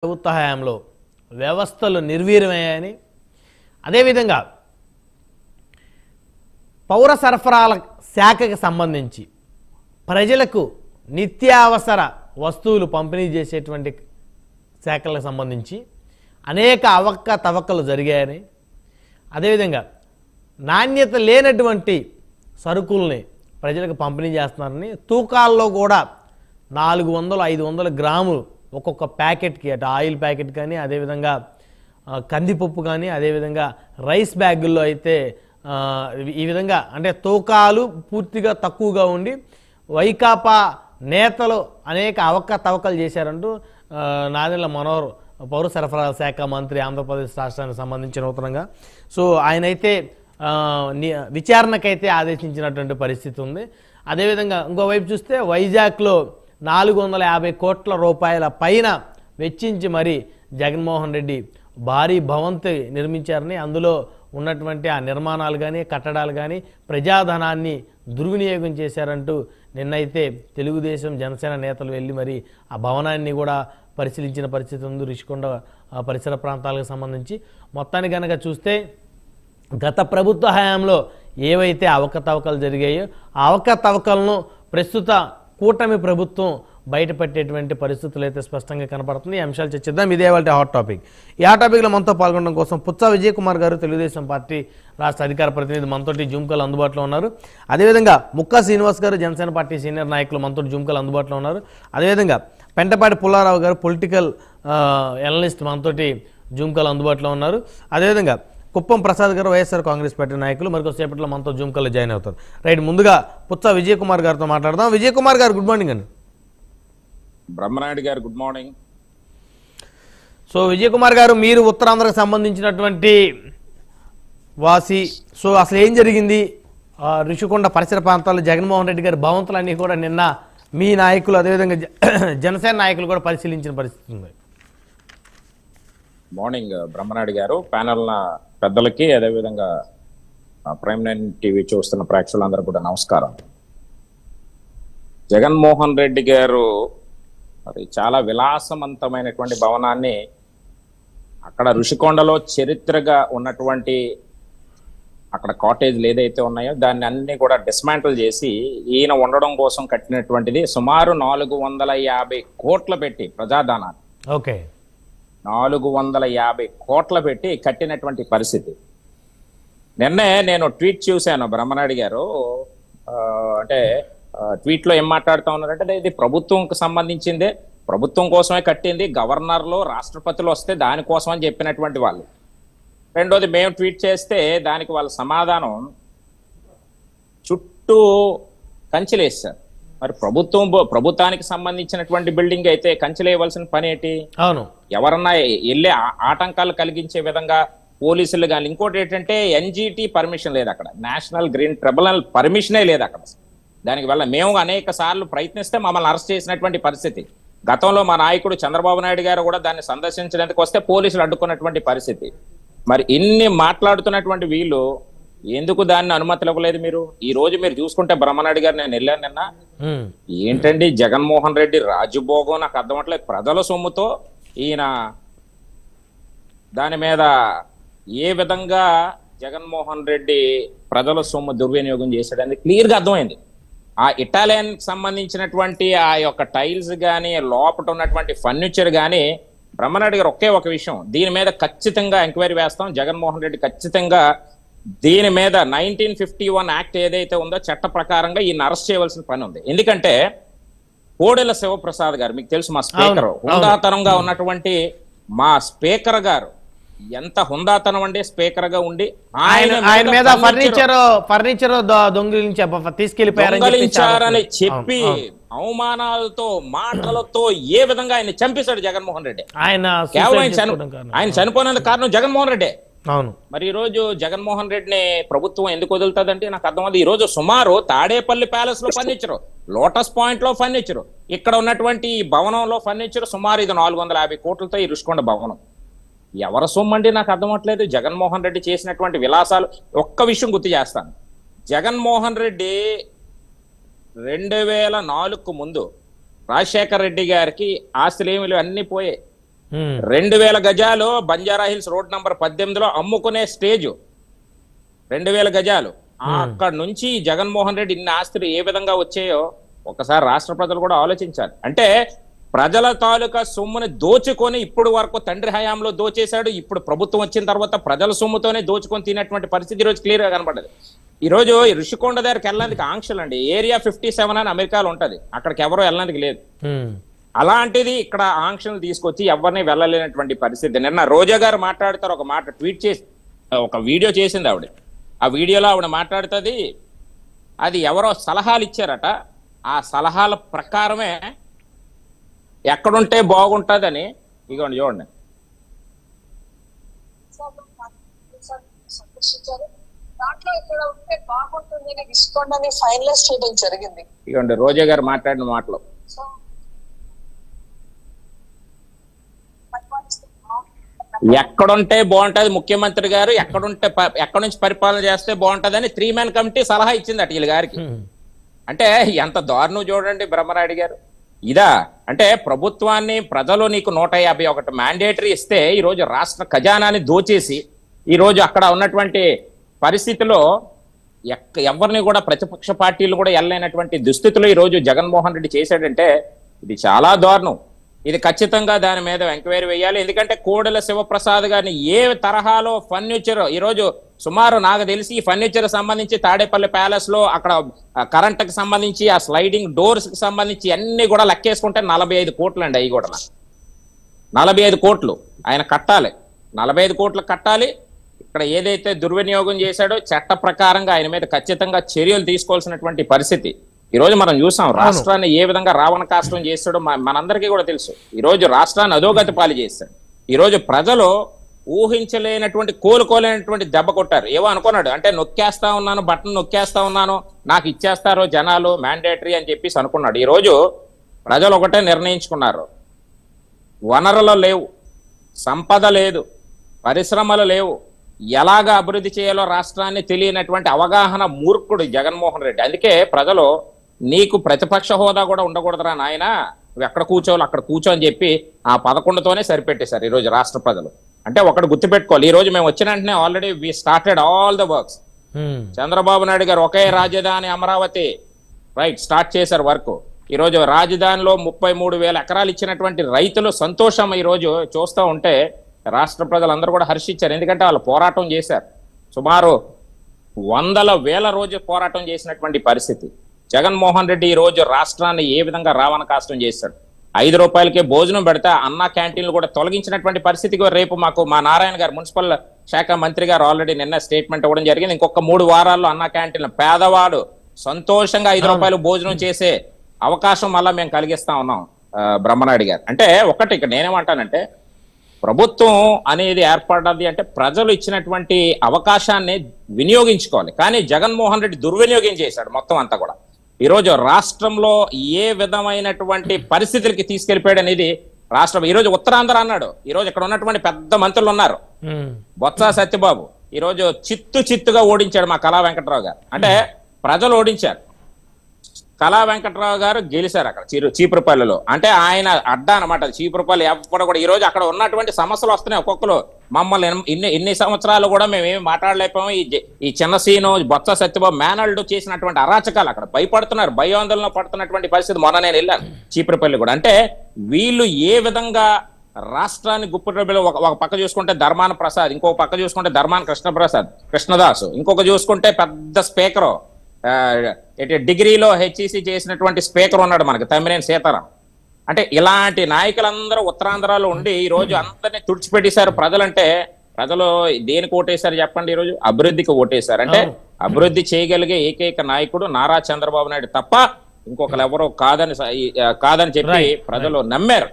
ప్రభుత్వ హయాంలో వ్యవస్థలు నిర్వీర్యమయ్యాయని, అదేవిధంగా పౌర సరఫరాల శాఖకి సంబంధించి ప్రజలకు నిత్యావసర వస్తువులు పంపిణీ చేసేటువంటి శాఖలకు సంబంధించి అనేక అవకతవకలు జరిగాయని, అదేవిధంగా నాణ్యత లేనటువంటి సరుకుల్ని ప్రజలకు పంపిణీ చేస్తున్నారని, తూకాల్లో కూడా 400-500 గ్రాములు ఒక్కొక్క ప్యాకెట్కి, అటు ఆయిల్ ప్యాకెట్ కానీ, అదేవిధంగా కందిపప్పు కానీ, అదేవిధంగా రైస్ బ్యాగుల్లో అయితే ఈ విధంగా అంటే తూకాలు పూర్తిగా తక్కువగా ఉండి వైకాపా నేతలు అనేక అవకతవకలు చేశారంటూ నాదెండ్ల మనోహర్ పౌర సరఫరాల శాఖ మంత్రి ఆంధ్రప్రదేశ్ రాష్ట్రానికి సంబంధించిన నూతనంగా ఆయనైతే విచారణకైతే ఆదేశించినటువంటి పరిస్థితి ఉంది. అదేవిధంగా ఇంకోవైపు చూస్తే వైజాగ్లో 450 కోట్ల రూపాయల పైన వెచ్చించి మరి జగన్మోహన్ రెడ్డి భారీ భవంతి నిర్మించారని, అందులో ఉన్నటువంటి ఆ నిర్మాణాలు కానీ కట్టడాలు కానీ ప్రజాధనాన్ని దుర్వినియోగం చేశారంటూ నిన్నైతే తెలుగుదేశం జనసేన నేతలు వెళ్ళి మరి ఆ భవనాన్ని కూడా పరిశీలించిన పరిస్థితి ఉంది. రిషికొండ పరిసర ప్రాంతాలకు సంబంధించి మొత్తానికి కనుక చూస్తే గత ప్రభుత్వ హయాంలో ఏవైతే అవకతవకలు జరిగాయో ఆ అవకతవకలను ప్రస్తుత కూటమి ప్రభుత్వం బయటపెట్టేటువంటి పరిస్థితులు అయితే స్పష్టంగా కనపడుతుంది. ఈ అంశాలు చర్చిద్దాం. ఇదే వాళ్ళ హాట్ టాపిక్. ఈ హాట్ టాపిక్లో మనతో పాల్గొనడం కోసం పుచ్చా విజయ్ కుమార్ గారు, తెలుగుదేశం పార్టీ రాష్ట్ర అధికార ప్రతినిధి, మనతోటి జూమ్ కాల్ అందుబాటులో ఉన్నారు. అదేవిధంగా ముక్కా శ్రీనివాస్ గారు, జనసేన పార్టీ సీనియర్ నాయకులు, మనతోటి జూమ్ కాల్ అందుబాటులో ఉన్నారు. అదేవిధంగా పెంటపాటి పుల్లారావు గారు, పొలిటికల్ ఎనలిస్ట్, మనతోటి జూమ్ కాల్ అందుబాటులో ఉన్నారు. అదేవిధంగా కుప్పం ప్రసాద్ గారు, వైఎస్ఆర్ కాంగ్రెస్ పార్టీ నాయకులు, మరికొద్దిసేపట్లో మనతో జూమ్ కాల్లో జాయిన్ అవుతారు. రైట్, ముందుగా పుచ్చా విజయ్ కుమార్ గారితో మాట్లాడదాం. విజయ్ కుమార్ గారు, గుడ్ మార్నింగ్ అండి. బ్రహ్మనాయుడు గారు, good morning. So Vijay Kumar గారు, మీరు ఉత్తరాంధ్రకు సంబంధించినటువంటి వాసి, సో అసలు ఏం జరిగింది రిషికొండ పరిసర ప్రాంతాల్లో? జగన్మోహన్ రెడ్డి గారి భవంతులన్నీ కూడా నిన్న మీ నాయకులు, అదేవిధంగా జనసేన నాయకులు కూడా పరిశీలించిన పరిస్థితి ఉంది. మార్నింగ్ బ్రహ్మనాయుడు గారు, ప్యానల్ పెద్దలకి, అదేవిధంగా ప్రైమ్ 9 టీవీ చూస్తున్న ప్రేక్షకులందరూ కూడా నమస్కారం. జగన్మోహన్ రెడ్డి గారు మరి చాలా విలాసవంతమైనటువంటి భవనాన్ని అక్కడ ఋషికొండలో చరిత్రగా ఉన్నటువంటి అక్కడ కాటేజ్లు ఏదైతే ఉన్నాయో దాన్ని అన్ని కూడా డిస్మాంటిల్ చేసి ఈయన ఉండడం కోసం కట్టినటువంటిది. సుమారు 450 కోట్లు పెట్టి ప్రజాధనాన్ని, ఓకే, 450 కోట్లు పెట్టి కట్టినటువంటి పరిస్థితి. నిన్నే నేను ట్వీట్ చూశాను బ్రహ్మనాయుడు గారు. అంటే ట్వీట్ లో ఏం మాట్లాడుతూ ఉన్నారంటే, ఇది ప్రభుత్వంకి సంబంధించిందే, ప్రభుత్వం కోసమే కట్టింది, గవర్నర్లు రాష్ట్రపతులు వస్తే దానికోసం అని చెప్పినటువంటి వాళ్ళు. రెండోది, మేము ట్వీట్ చేస్తే దానికి వాళ్ళ సమాధానం చుట్టూ కంచెలేస్తారు. మరి ప్రభుత్వానికి సంబంధించినటువంటి బిల్డింగ్ అయితే కంచెలేయవలసిన పని ఏంటి? అవును, ఎవరన్నా వెళ్ళే ఆటంకాలు కలిగించే విధంగా పోలీసులు కానీ, ఇంకోటి ఏంటంటే ఎన్జిటి పర్మిషన్ లేదు అక్కడ, నేషనల్ గ్రీన్ ట్రిబ్యునల్ పర్మిషనే లేదు అక్కడ. దానికి వల్ల మేము అనేక సార్లు ప్రయత్నిస్తే మమ్మల్ని అరెస్ట్ చేసినటువంటి పరిస్థితి. గతంలో మా నాయకుడు చంద్రబాబు నాయుడు గారు కూడా దాన్ని సందర్శించడానికి వస్తే పోలీసులు అడ్డుకున్నటువంటి పరిస్థితి. మరి ఇన్ని మాట్లాడుతున్నటువంటి వీళ్ళు ఎందుకు దాన్ని అనుమతులు ఇవ్వలేదు? మీరు ఈ రోజు మీరు చూసుకుంటే బ్రహ్మనాయుడు గారు, నేను వెళ్ళాను నిన్న, ఏంటండి జగన్మోహన్ రెడ్డి రాజభోగం నాకు అర్థమవట్లేదు. ప్రజల సొమ్ముతో ఈయన దాని మీద ఏ విధంగా జగన్మోహన్ రెడ్డి ప్రజల సొమ్ము దుర్వినియోగం చేశాడని క్లియర్గా అర్థమైంది. ఆ ఇటాలియన్ సంబంధించినటువంటి ఆ యొక్క టైల్స్ కానీ, లోపల ఉన్నటువంటి ఫర్నిచర్ కానీ, బ్రహ్మనాయుడు గారు ఒకే ఒక విషయం, దీని మీద ఖచ్చితంగా ఎంక్వైరీ వేస్తాం. జగన్మోహన్ రెడ్డి ఖచ్చితంగా దీని మీద 1951 యాక్ట్ ఏదైతే ఉందో చట్ట ప్రకారంగా ఈయన అరెస్ట్ చేయవలసిన పని ఉంది. ఎందుకంటే కోడెల శివప్రసాద్ గారు, మీకు తెలుసు మా స్పీకర్, హుందాతనంగా ఉన్నటువంటి మా స్పీకర్ గారు, ఎంత హుందాతనం అండి స్పీకర్ గా ఉండి ఆయన మీద ఫర్నిచర్ దొంగిలించారని చెప్పి అవమానాలతో మాటలతో ఏ విధంగా ఆయన చంపేశాడు జగన్మోహన్ రెడ్డి. కేవలం ఆయన చనిపోయినందుకు కారణం జగన్మోహన్ రెడ్డి. అవును, మరి ఈ రోజు జగన్మోహన్ రెడ్డిని ప్రభుత్వం ఎందుకు వదులుతుందంటే నాకు అర్థమవుతుంది. ఈ రోజు సుమారు తాడేపల్లి ప్యాలెస్ లో ఫర్నిచర్, లోటస్ పాయింట్ లో ఫర్నిచర్, ఇక్కడ ఉన్నటువంటి ఈ భవనంలో ఫర్నిచర్ సుమారు ఇది 450 కోట్లతో ఈ రుషికొండ భవనం. ఎవరి సొమ్మండి నాకు అర్థమవట్లేదు. జగన్మోహన్ రెడ్డి చేసినటువంటి విలాసాలు ఒక్క విషయం గుర్తు చేస్తాను. జగన్మోహన్ రెడ్డి 2004కు ముందు రాజశేఖర్ రెడ్డి గారికి ఆస్తులు ఏమి అన్నీ పోయాయి. 2000 గజాలు బంజారా హిల్స్ రోడ్ నంబర్ 18లో అమ్ముకునే స్టేజ్ 2000 గజాలు. అక్కడ నుంచి జగన్మోహన్ రెడ్డి ఇన్ని ఆస్తులు ఏ విధంగా వచ్చాయో ఒకసారి రాష్ట్ర ప్రజలు కూడా ఆలోచించాలి. అంటే ప్రజల తాలూకా సొమ్ముని దోచుకొని ఇప్పుడు వరకు తండ్రి హయాంలో దోచేశాడు, ఇప్పుడు ప్రభుత్వం వచ్చిన తర్వాత ప్రజల సొమ్ముతోనే దోచుకొని తినేటువంటి పరిస్థితి ఈరోజు క్లియర్ గా కనపడ్డది. ఈ రోజు ఋషికొండ దగ్గరికి వెళ్ళడానికి ఆంక్షలు అండి. ఏరియా 57 అని అమెరికాలో ఉంటది, అక్కడికి ఎవరో వెళ్ళడానికి లేదు. అలాంటిది ఇక్కడ ఆంక్షలు తీసుకొచ్చి ఎవరిని వెళ్ళలేనటువంటి పరిస్థితి. నిన్న రోజా గారు మాట్లాడతారు, ఒక మాట ట్వీట్ చేసి ఒక వీడియో చేసింది ఆవిడ. ఆ వీడియోలో ఆవిడ మాట్లాడుతుంది, అది ఎవరో సలహాలు ఇచ్చారట, ఆ సలహాల ప్రకారమే ఎక్కడుంటే బాగుంటుందని. ఇదిగోండి చూడండి. దాంట్లో ఇక్కడ ఉంటే బాగుంటుంది ఋషికొండని ఫైనలైజ్ చేయడం జరిగింది. ఇదిగోండి రోజా గారు మాట్లాడిన మాటలు. ఎక్కడుంటే బాగుంటది ముఖ్యమంత్రి గారు, ఎక్కడి నుంచి పరిపాలన చేస్తే బాగుంటదని 3 మ్యాన్ కమిటీ సలహా ఇచ్చింది అటు వీళ్ళ గారికి. అంటే ఎంత దారుణం చూడండి బ్రహ్మరాయుడు గారు. ఇదా అంటే ప్రభుత్వాన్ని ప్రజలు నీకు 151 మ్యాండేటరీ ఇస్తే ఈరోజు రాష్ట్ర ఖజానాన్ని దోచేసి ఈరోజు అక్కడ ఉన్నటువంటి పరిస్థితిలో ఎవరిని కూడా ప్రతిపక్ష పార్టీలు కూడా వెళ్ళలేనటువంటి దుస్థితిలో ఈరోజు జగన్మోహన్ రెడ్డి చేశాడంటే ఇది చాలా దారుణం. ఇది ఖచ్చితంగా దాని మీద ఎంక్వైరీ వేయాలి. ఎందుకంటే కోడెల శివప్రసాద్ గారిని ఏ తరహాలో ఫర్నిచర్ ఈరోజు సుమారు నాకు తెలిసి ఈ ఫర్నిచర్ సంబంధించి తాడేపల్లి ప్యాలెస్ లో అక్కడ కరెంట్కి సంబంధించి ఆ స్లైడింగ్ డోర్స్ కి సంబంధించి అన్ని కూడా లెక్కేసుకుంటే 45 కోట్లు అండి. అవి కూడా 45 కోట్లు ఆయన కట్టాలి, 45 కోట్లు కట్టాలి. ఇక్కడ ఏదైతే దుర్వినియోగం చేశాడో చట్ట ప్రకారంగా ఆయన మీద ఖచ్చితంగా చర్యలు తీసుకోవాల్సినటువంటి పరిస్థితి. ఈ రోజు మనం చూసాం రాష్ట్రాన్ని ఏ విధంగా రావణ కాష్టం చేస్తాడో మనందరికీ కూడా తెలుసు. ఈ రోజు రాష్ట్రాన్ని అధోగతి పాలు చేస్తాడు. ఈ రోజు ప్రజలు ఊహించలేనటువంటి కోలుకోలేనటువంటి దెబ్బ కొట్టారు. ఏవో అనుకున్నాడు, అంటే నొక్కేస్తా ఉన్నాను, బటన్ నొక్కేస్తా ఉన్నాను, నాకు ఇచ్చేస్తారో జనాలు మ్యాండేటరీ అని చెప్పేసి అనుకున్నాడు. ఈ రోజు ప్రజలు ఒకటే నిర్ణయించుకున్నారు, వనరులు లేవు, సంపద లేదు, పరిశ్రమలు లేవు, ఎలాగా అభివృద్ధి చేయాలో రాష్ట్రాన్ని తెలియనటువంటి అవగాహన మూర్ఖుడు జగన్మోహన్ రెడ్డి. అందుకే ప్రజలు నీకు ప్రతిపక్ష హోదా కూడా ఉండకూడదురా నాయన, నువ్వు ఎక్కడ కూర్చోవాలి అక్కడ కూర్చో అని చెప్పి ఆ 11తోనే సరిపెట్టేశారు ఈరోజు రాష్ట్ర ప్రజలు. అంటే ఒకటి గుర్తుపెట్టుకోవాలి, ఈ రోజు మేము వచ్చిన వెంటనే already we started all the works. Chandrababu Naidu garu ఒకే రాజధాని అమరావతి రైట్ స్టార్ట్ చేశారు వర్క్. ఈ రోజు రాజధానిలో 33,000 ఎకరాలు ఇచ్చినటువంటి రైతులు సంతోషం ఈ రోజు చూస్తూ ఉంటే రాష్ట్ర ప్రజలందరూ కూడా హర్షించారు. ఎందుకంటే వాళ్ళు పోరాటం చేశారు, సుమారు 100,000 రోజు పోరాటం చేసినటువంటి పరిస్థితి. జగన్మోహన్ రెడ్డి ఈ రోజు రాష్ట్రాన్ని ఏ విధంగా రావణ కాష్టం చేశాడు. 5 రూపాయలకే భోజనం పెడితే అన్నా క్యాంటీన్లు కూడా తొలగించినటువంటి పరిస్థితికి రేపు మాకు మా నారాయణ గారు మున్సిపల్ శాఖ మంత్రి గారు ఆల్రెడీ నిన్న స్టేట్మెంట్ ఇవ్వడం జరిగింది. ఇంకొక 3 వారాల్లో అన్నా క్యాంటీన్లు పేదవాడు సంతోషంగా 5 రూపాయలు భోజనం చేసే అవకాశం మళ్ళా మేము కలిగిస్తా ఉన్నాం బ్రహ్మనాయుడు గారు. అంటే ఒకటి ఇక్కడ నేనేమంటానంటే ప్రభుత్వం అనేది ఏర్పడ్డది అంటే ప్రజలు ఇచ్చినటువంటి అవకాశాన్ని వినియోగించుకోవాలి. కానీ జగన్మోహన్ రెడ్డి దుర్వినియోగం చేశాడు మొత్తం అంతా కూడా. ఈరోజు రాష్ట్రంలో ఏ విధమైనటువంటి పరిస్థితులకి తీసుకెళ్లిపోయాడు అనేది రాష్ట్రం. ఈరోజు ఉత్తరాంధ్ర అన్నాడు, ఈరోజు ఇక్కడ ఉన్నటువంటి పెద్ద మంత్రులు ఉన్నారు, బొత్స సత్యబాబు ఈరోజు చిత్తుగా ఓడించాడు మా కళా వెంకట్రావు గారు. అంటే ప్రజలు ఓడించారు, కళా వెంకట్రావు గారు గెలిచారు అక్కడ చీపురుపల్లిలో. అంటే ఆయన అడ్డా అనమాట చీపురుపల్లి. ఎప్పుడు కూడా ఈ రోజు అక్కడ ఉన్నటువంటి సమస్యలు వస్తున్నాయి. ఒక్కొక్కరు మమ్మల్ని ఇన్ని సంవత్సరాలు కూడా మేమేమి మాట్లాడలేకపోయాము. ఈ చిన్న సీను బొత్స సత్యబాబు మేనల్డ్ చేసినటువంటి అరాచకాలు అక్కడ భయపడుతున్నారు, భయాందోళన పడుతున్నటువంటి పరిస్థితి. మొన్న నేను వెళ్ళాను చీపురుపల్లి కూడా. అంటే వీళ్ళు ఏ విధంగా రాష్ట్రాన్ని గుప్పట్లో ఒక పక్క చూసుకుంటే ధర్మాన ప్రసాద్, ఇంకొక పక్క చూసుకుంటే ధర్మాన కృష్ణదాసు, ఇంకొక చూసుకుంటే పెద్ద స్పీకరు డిగ్రీలో హెచ్ఈసి చేసినటువంటి స్పీకర్ ఉన్నాడు మనకి తమ్మినేని సీతారాం. అంటే ఇలాంటి నాయకులందరూ ఉత్తరాంధ్రలో ఉండి ఈ రోజు అందరినీ తుడిచిపెట్టేశారు. ప్రజలంటే ప్రజలు దేనికి ఓటేశారు చెప్పండి? ఈ రోజు అభివృద్ధికి ఓటేశారు. అంటే అభివృద్ధి చేయగలిగే ఏకైక నాయకుడు నారా చంద్రబాబు నాయుడు తప్ప ఇంకొకరు ఎవరో కాదని చెప్పి ప్రజలు నమ్మారు.